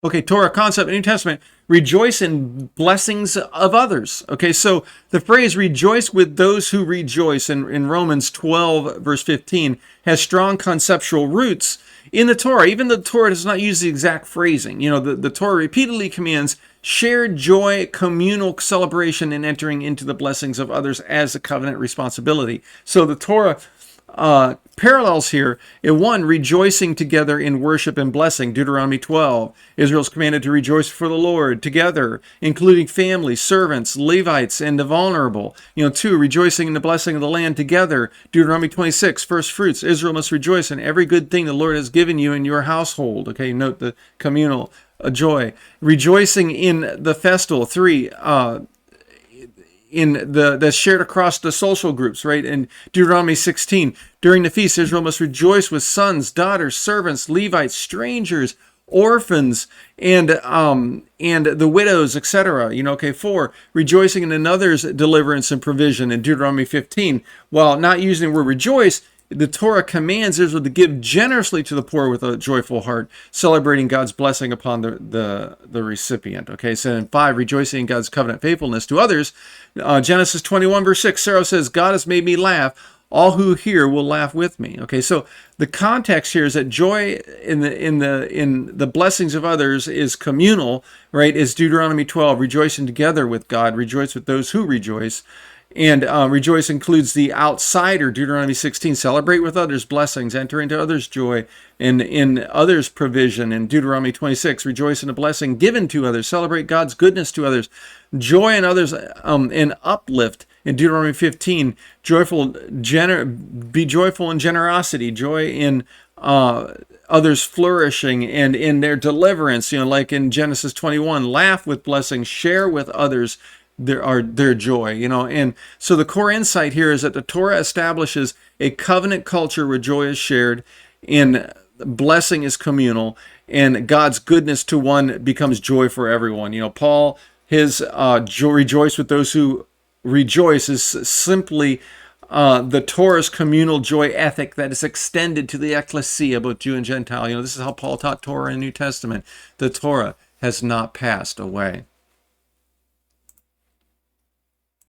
Okay, Torah concept, New Testament, rejoice in blessings of others. Okay, so the phrase rejoice with those who rejoice in Romans 12, verse 15, has strong conceptual roots in the Torah. Even the Torah does not use the exact phrasing. The Torah repeatedly commands shared joy, communal celebration, and entering into the blessings of others as a covenant responsibility. So the Torah parallels here. In one, rejoicing together in worship and blessing. Deuteronomy 12. Israel's commanded to rejoice for the Lord together, including family, servants, Levites, and the vulnerable. Two, rejoicing in the blessing of the land together. Deuteronomy 26, first fruits. Israel must rejoice in every good thing the Lord has given you in your household. Okay, note the communal joy. Rejoicing in the festival. Three, that's shared across the social groups, right? In Deuteronomy 16, during the feast, Israel must rejoice with sons, daughters, servants, Levites, strangers, orphans, and the widows, etc. Okay, 4, rejoicing in another's deliverance and provision in Deuteronomy 15. While not using the word rejoice, the Torah commands Israel to give generously to the poor with a joyful heart, celebrating God's blessing upon the recipient. Okay, so in 5, rejoicing in God's covenant faithfulness to others. Genesis 21, verse 6, Sarah says, God has made me laugh. All who hear will laugh with me. Okay, so the context here is that joy in the blessings of others is communal, right? Is Deuteronomy 12, rejoicing together with God, rejoice with those who rejoice. And rejoice includes the outsider, Deuteronomy 16, celebrate with others' blessings, enter into others' joy, and in others' provision. In Deuteronomy 26, rejoice in the blessing given to others, celebrate God's goodness to others, joy in others, and uplift. In Deuteronomy 15, be joyful in generosity, joy in others flourishing and in their deliverance. Like in Genesis 21, laugh with blessings, share with others their joy, and so the core insight here is that the Torah establishes a covenant culture where joy is shared, and blessing is communal, and God's goodness to one becomes joy for everyone. Paul, his rejoice with those who rejoice is simply the Torah's communal joy ethic that is extended to the ecclesia, both Jew and Gentile. This is how Paul taught Torah in the New Testament. The Torah has not passed away.